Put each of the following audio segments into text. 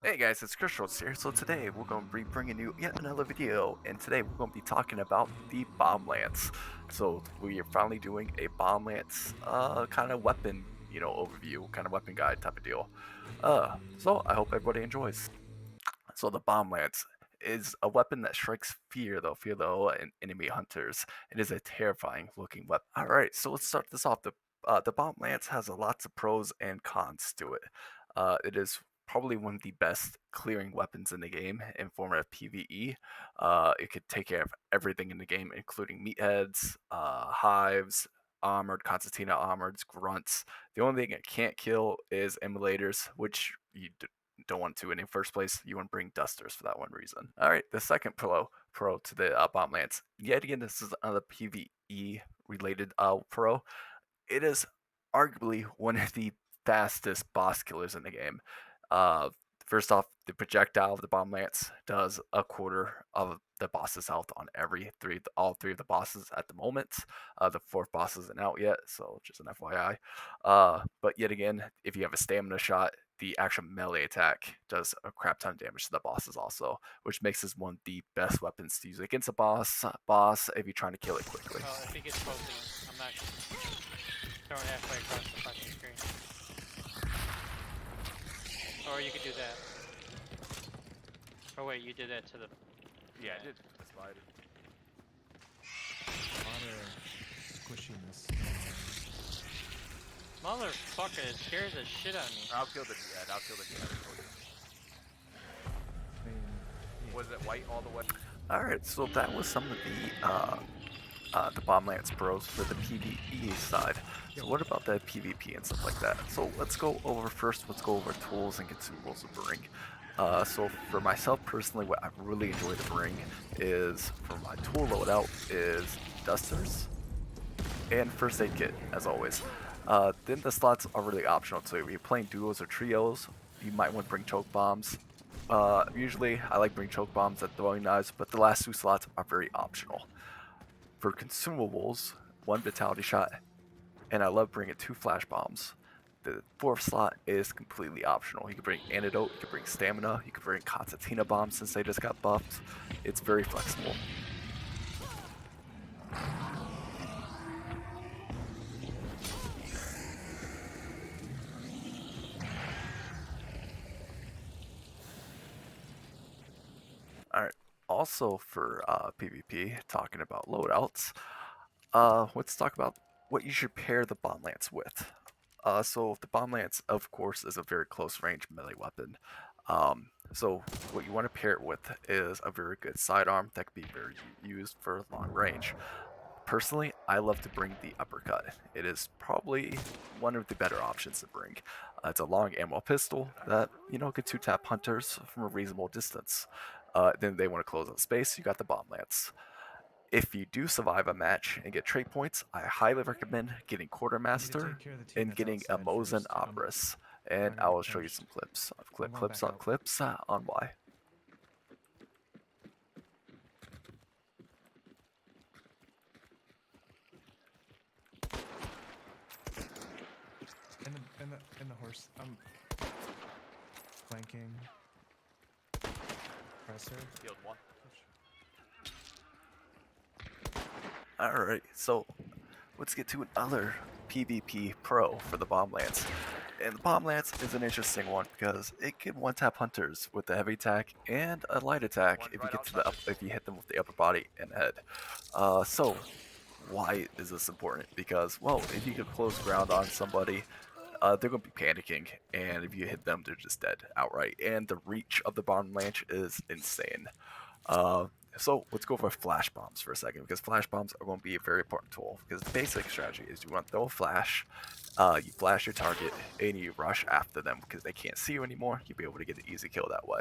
Hey guys, it's Chris Schultz here. So today we're going to be bringing you yet another video, and today we're going to be talking about the Bomblance. So we are finally doing a Bomblance kind of weapon, overview, kind of weapon guide type of deal. So I hope everybody enjoys. So the Bomblance is a weapon that strikes fear, though, and enemy hunters. It is a terrifying looking weapon. All right, so let's start this off. The Bomblance has lots of pros and cons to it. It is probably one of the best clearing weapons in the game in form of PvE. It could take care of everything in the game, including meatheads, hives, armored, concertina armoreds, grunts. The only thing it can't kill is emulators, which you don't want to in the first place. You want to bring dusters for that one reason. All right, the second pro to the Bomb Lance. Yet again, this is another PVE related pro. It is arguably one of the fastest boss killers in the game. Uh, First off, the projectile of the Bomb Lance does a quarter of the boss's health on all three of the bosses at the moment. The fourth boss isn't out yet, so just an FYI. But yet again, if you have a stamina shot, the actual melee attack does a crap ton of damage to the bosses also, which makes this one of the best weapons to use against a boss if you're trying to kill it quickly. Well, if he gets close enough, I'm not throwing halfway across the fucking screen. Or you could do that. Oh wait, you did that to the... Yeah, I did the spider. A lot of squishiness. Motherfucker, it scares the shit out of me. I'll kill the head. I'll kill the head for you. I mean, yeah. Was it white all the way? All right, so that was some of the Bomblance pros for the PvE side. So what about the PvP and stuff like that? So let's go over tools and consumables to bring. So for myself personally, what I really enjoy to bring is for my tool loadout is dusters and first aid kit as always. Then the slots are really optional too. If you're playing duos or trios, you might want to bring choke bombs. Usually I like bring choke bombs at throwing knives, but the last two slots are very optional. For consumables, one vitality shot, and I love bringing two flash bombs. The fourth slot is completely optional. You can bring antidote, you can bring stamina, you can bring concertina bombs since they just got buffed. It's very flexible. Alright, also for PvP, talking about loadouts, let's talk about what you should pair the Bomb Lance with. So the Bomb Lance, of course, is a very close range melee weapon. So what you want to pair it with is a very good sidearm that can be very used for long range. Personally, I love to bring the uppercut. It is probably one of the better options to bring. It's a long ammo pistol that can two-tap hunters from a reasonable distance. Then they want to close on space. You got the Bomb Lance. If you do survive a match and get trait points, I highly recommend getting I need to Quartermaster take care of the team and that's getting a outside Mosin first. Operas. And I'm I gonna will get show you punched. some clips of I'm going back out. clips on why. In the horse. I'm flanking. Presser. Healed one. Alright, so let's get to another PvP pro for the Bomb Lance. And the Bomb Lance is an interesting one because it can one-tap hunters with the heavy attack and a light attack if you get to if you hit them with the upper body and head. So why is this important? Because well, if you get close ground on somebody, they're going to be panicking, and if you hit them, they're just dead outright. And the reach of the Bomb Lance is insane. Uh, so let's go over flash bombs for a second because flash bombs are going to be a very important tool. Because the basic strategy is you want to throw a flash, you flash your target, and you rush after them because they can't see you anymore. You'll be able to get an easy kill that way.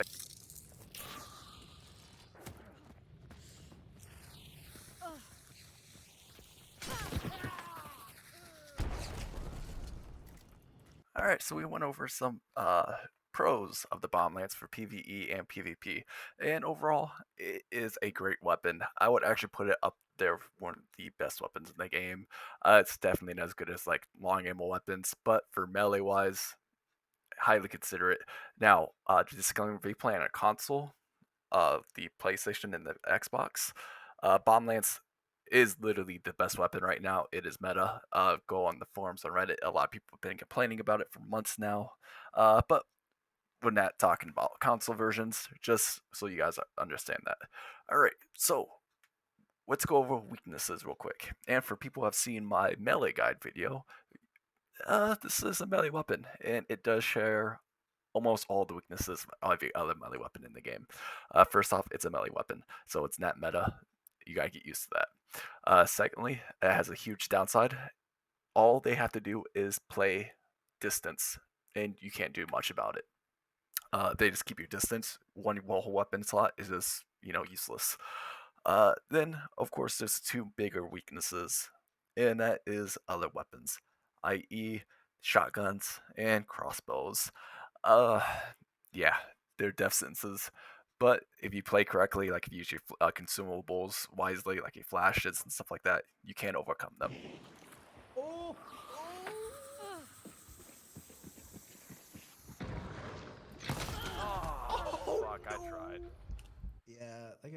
Alright, so we went over some pros of the Bomb Lance for PvE and PvP. And overall, it is a great weapon. I would actually put it up there with one of the best weapons in the game. It's definitely not as good as like long ammo weapons, but for melee wise, highly consider it. Now, just going to be playing on a console, the PlayStation and the Xbox. Bomblance is literally the best weapon right now. It is meta. Go on the forums on Reddit. A lot of people have been complaining about it for months now. But we're not talking about console versions, just so you guys understand that. All right, so let's go over weaknesses real quick. And for people who have seen my melee guide video, this is a melee weapon, and it does share almost all the weaknesses of every other melee weapon in the game. First off, it's a melee weapon, so it's not meta. You gotta get used to that. Secondly, it has a huge downside. All they have to do is play distance, and you can't do much about it. They just keep your distance. One whole weapon slot is just useless. Then of course there's two bigger weaknesses, and that is other weapons, i.e., shotguns and crossbows. Uh, yeah, they're death sentences. But if you play correctly, like if you use your consumables wisely, like your flashes and stuff like that, you can overcome them. Oh! Oh, fuck, I tried. Yeah, that guy